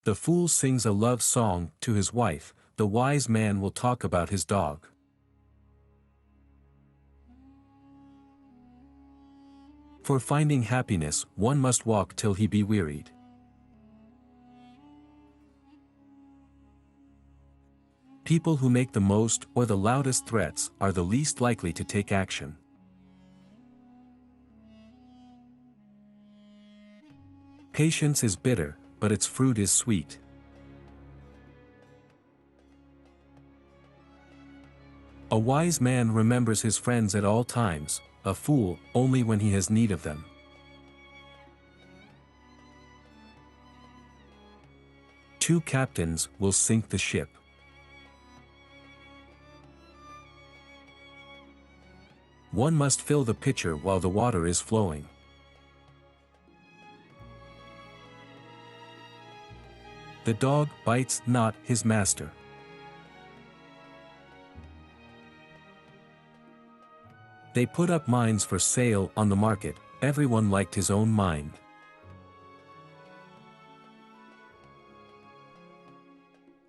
The fool sings a love song to his wife, the wise man will talk about his dog. For finding happiness, one must walk till he be wearied. People who make the most or the loudest threats are the least likely to take action. Patience is bitter, but its fruit is sweet. A wise man remembers his friends at all times, a fool only when he has need of them. Two captains will sink the ship. One must fill the pitcher while the water is flowing. The dog bites not his master. They put up mines for sale on the market, everyone liked his own mind.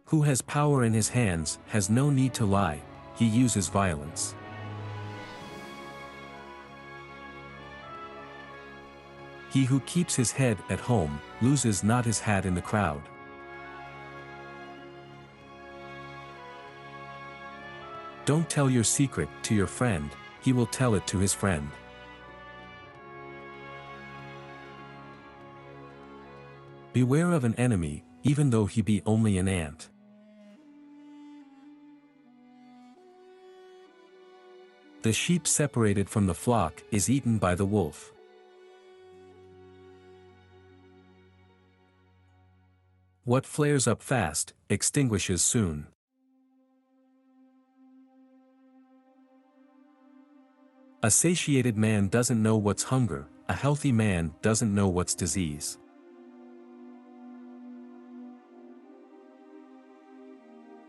Who has power in his hands has no need to lie, he uses violence. He who keeps his head at home, loses not his hat in the crowd. Don't tell your secret to your friend, he will tell it to his friend. Beware of an enemy, even though he be only an ant. The sheep separated from the flock is eaten by the wolf. What flares up fast, extinguishes soon. A satiated man doesn't know what's hunger, a healthy man doesn't know what's disease.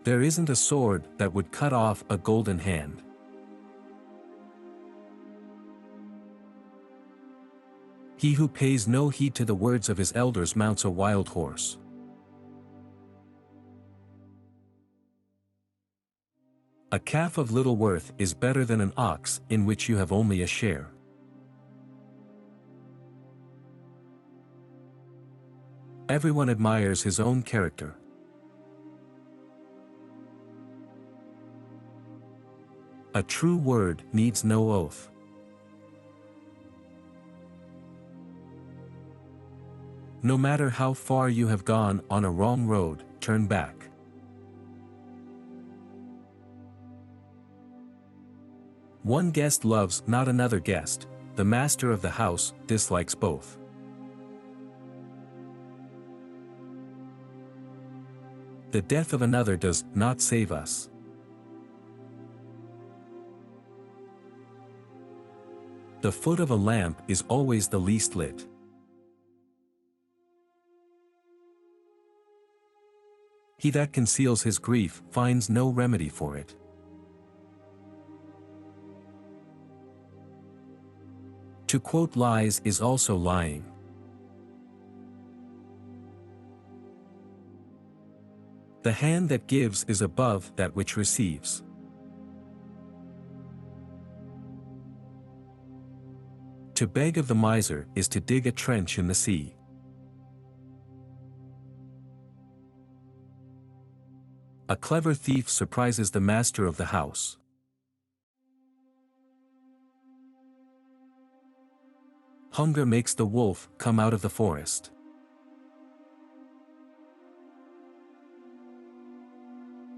There isn't a sword that would cut off a golden hand. He who pays no heed to the words of his elders mounts a wild horse. A calf of little worth is better than an ox in which you have only a share. Everyone admires his own character. A true word needs no oath. No matter how far you have gone on a wrong road, turn back. One guest loves not another guest, the master of the house dislikes both. The death of another does not save us. The foot of a lamp is always the least lit. He that conceals his grief finds no remedy for it. To quote lies is also lying. The hand that gives is above that which receives. To beg of the miser is to dig a trench in the sea. A clever thief surprises the master of the house. Hunger makes the wolf come out of the forest.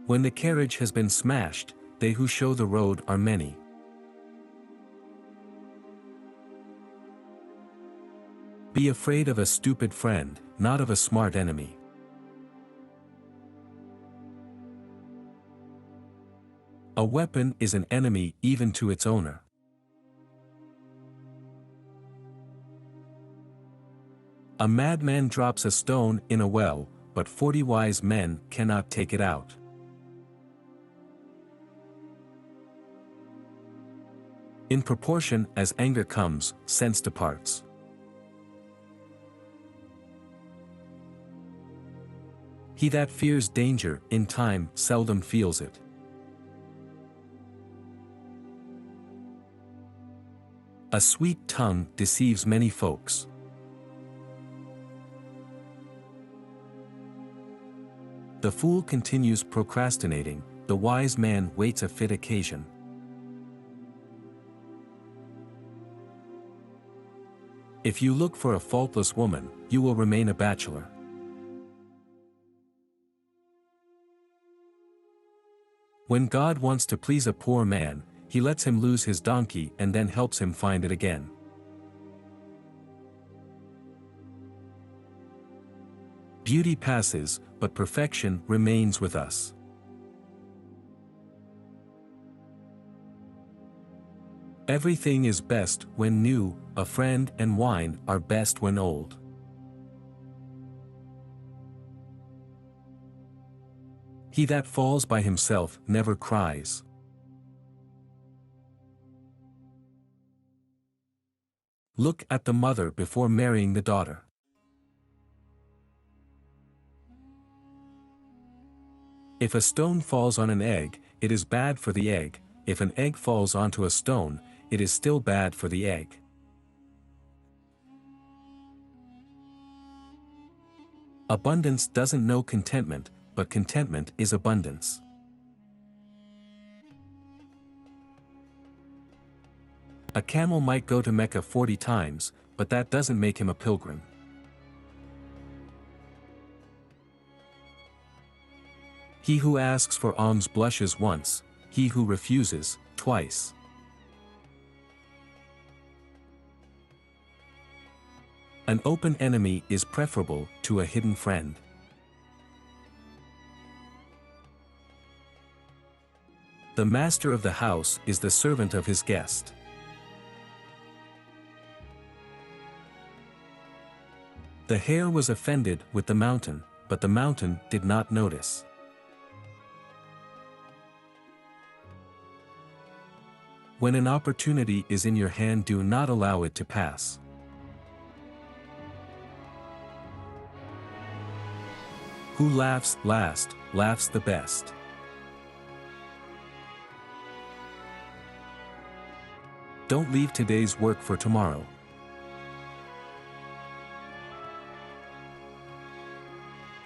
When the carriage has been smashed, they who show the road are many. Be afraid of a stupid friend, not of a smart enemy. A weapon is an enemy even to its owner. A madman drops a stone in a well, but 40 wise men cannot take it out. In proportion as anger comes, sense departs. He that fears danger in time seldom feels it. A sweet tongue deceives many folks. The fool continues procrastinating, the wise man waits a fit occasion. If you look for a faultless woman, you will remain a bachelor. When God wants to please a poor man, he lets him lose his donkey and then helps him find it again. Beauty passes, but perfection remains with us. Everything is best when new, a friend and wine are best when old. He that falls by himself never cries. Look at the mother before marrying the daughter. If a stone falls on an egg, it is bad for the egg. If an egg falls onto a stone, it is still bad for the egg. Abundance doesn't know contentment, but contentment is abundance. A camel might go to Mecca 40 times, but that doesn't make him a pilgrim. He who asks for alms blushes once, he who refuses, twice. An open enemy is preferable to a hidden friend. The master of the house is the servant of his guest. The hare was offended with the mountain, but the mountain did not notice. When an opportunity is in your hand, do not allow it to pass. Who laughs last, laughs the best. Don't leave today's work for tomorrow.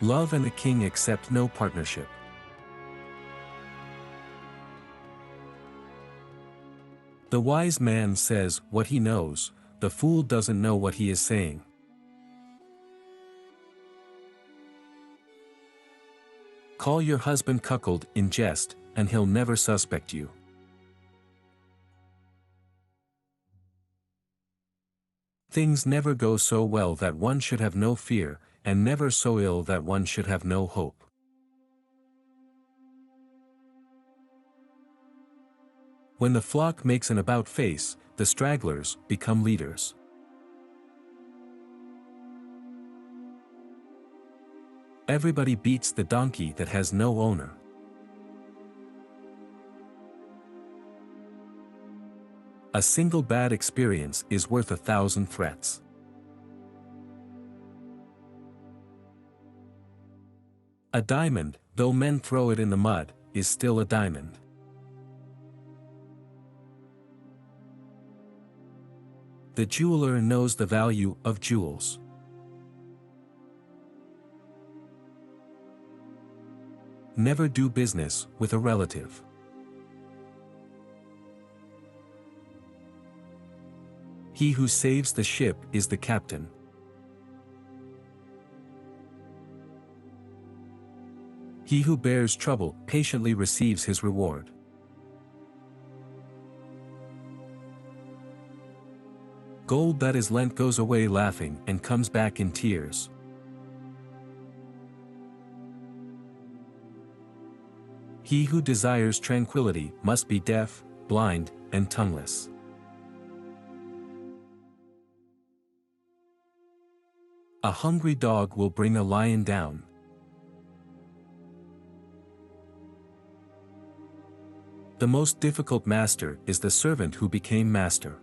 Love and the king accept no partnership. The wise man says what he knows, the fool doesn't know what he is saying. Call your husband cuckold in jest, and he'll never suspect you. Things never go so well that one should have no fear, and never so ill that one should have no hope. When the flock makes an about face, the stragglers become leaders. Everybody beats the donkey that has no owner. A single bad experience is worth 1,000 threats. A diamond, though men throw it in the mud, is still a diamond. The jeweler knows the value of jewels. Never do business with a relative. He who saves the ship is the captain. He who bears trouble patiently receives his reward. Gold that is lent goes away laughing and comes back in tears. He who desires tranquility must be deaf, blind, and tongueless. A hungry dog will bring a lion down. The most difficult master is the servant who became master.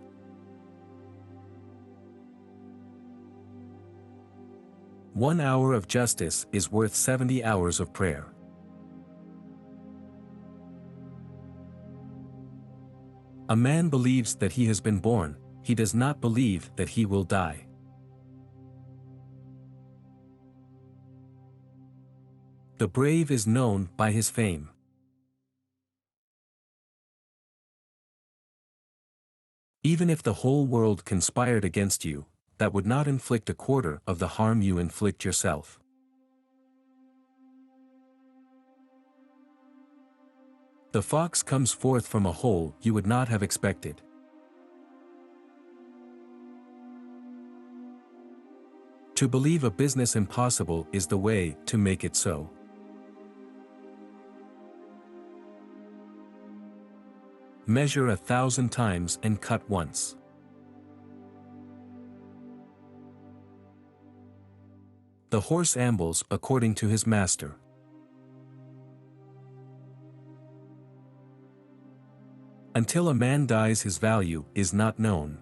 1 hour of justice is worth 70 hours of prayer. A man believes that he has been born, he does not believe that he will die. The brave is known by his fame. Even if the whole world conspired against you, that would not inflict a quarter of the harm you inflict yourself. The fox comes forth from a hole you would not have expected. To believe a business impossible is the way to make it so. Measure 1,000 times and cut once. The horse ambles according to his master. Until a man dies, his value is not known.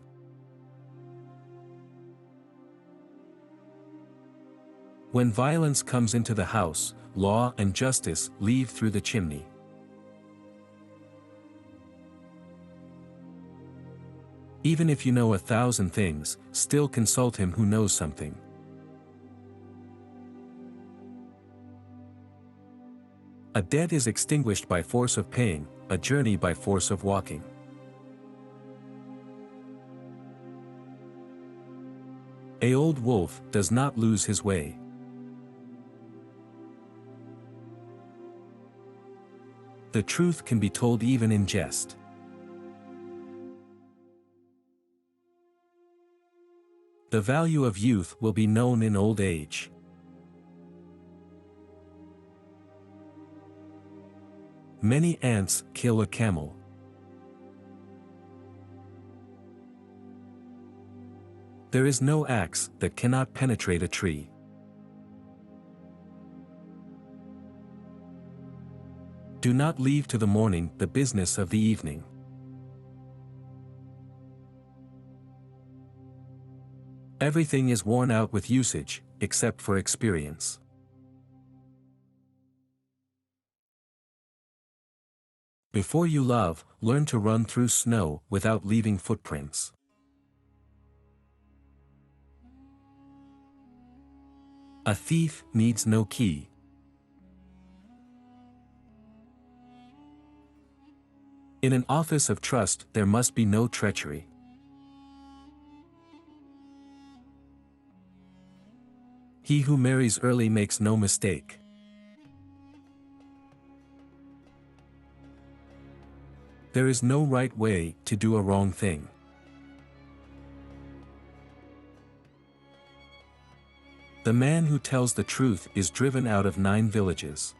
When violence comes into the house, law and justice leave through the chimney. Even if you know 1,000 things, still consult him who knows something. A debt is extinguished by force of paying, a journey by force of walking. An old wolf does not lose his way. The truth can be told even in jest. The value of youth will be known in old age. Many ants kill a camel. There is no axe that cannot penetrate a tree. Do not leave to the morning the business of the evening. Everything is worn out with usage, except for experience. Before you love, learn to run through snow without leaving footprints. A thief needs no key. In an office of trust there must be no treachery. He who marries early makes no mistake. There is no right way to do a wrong thing. The man who tells the truth is driven out of 9 villages.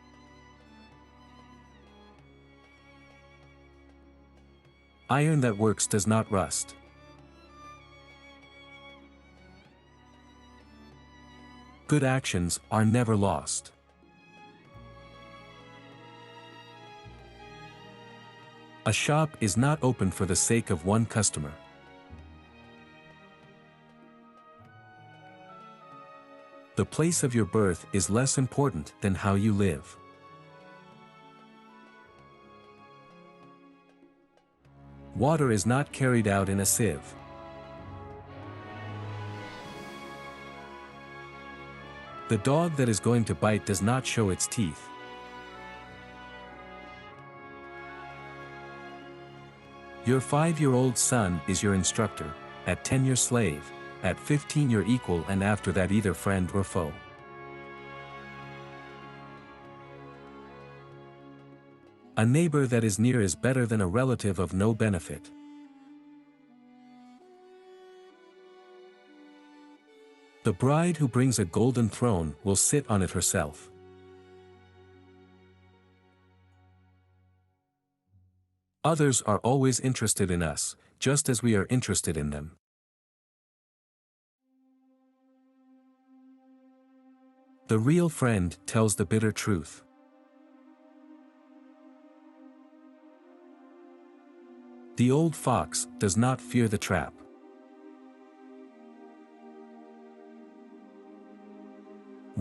Iron that works does not rust. Good actions are never lost. A shop is not open for the sake of one customer. The place of your birth is less important than how you live. Water is not carried out in a sieve. The dog that is going to bite does not show its teeth. Your 5-year-old son is your instructor, at 10 your slave, at 15 your equal, and after that either friend or foe. A neighbor that is near is better than a relative of no benefit. The bride who brings a golden throne will sit on it herself. Others are always interested in us, just as we are interested in them. The real friend tells the bitter truth. The old fox does not fear the trap.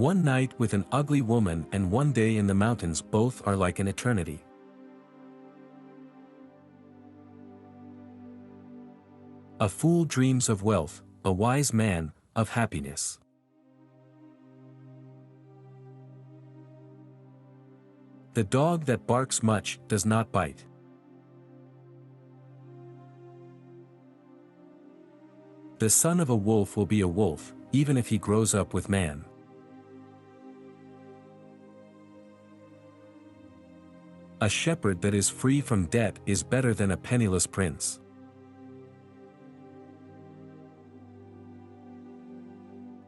One night with an ugly woman and one day in the mountains, both are like an eternity. A fool dreams of wealth, a wise man, of happiness. The dog that barks much does not bite. The son of a wolf will be a wolf, even if he grows up with man. A shepherd that is free from debt is better than a penniless prince.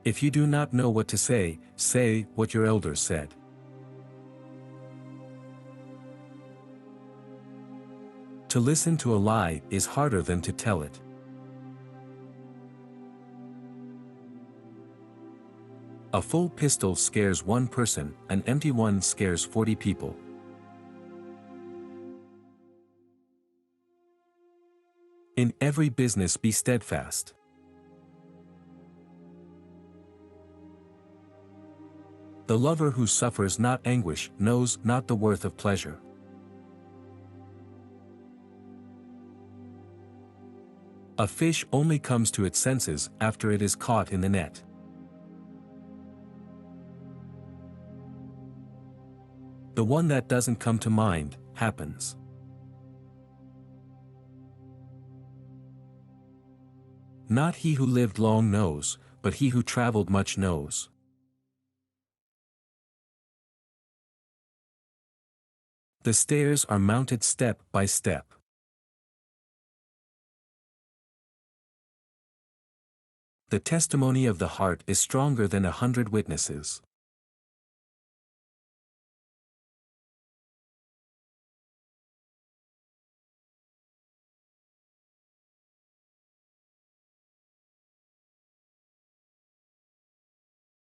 If you do not know what to say, say what your elders said. To listen to a lie is harder than to tell it. A full pistol scares one person, an empty one scares 40 people. In every business be steadfast. The lover who suffers not anguish knows not the worth of pleasure. A fish only comes to its senses after it is caught in the net. The one that doesn't come to mind, happens. Not he who lived long knows, but he who traveled much knows. The stairs are mounted step by step. The testimony of the heart is stronger than 100 witnesses.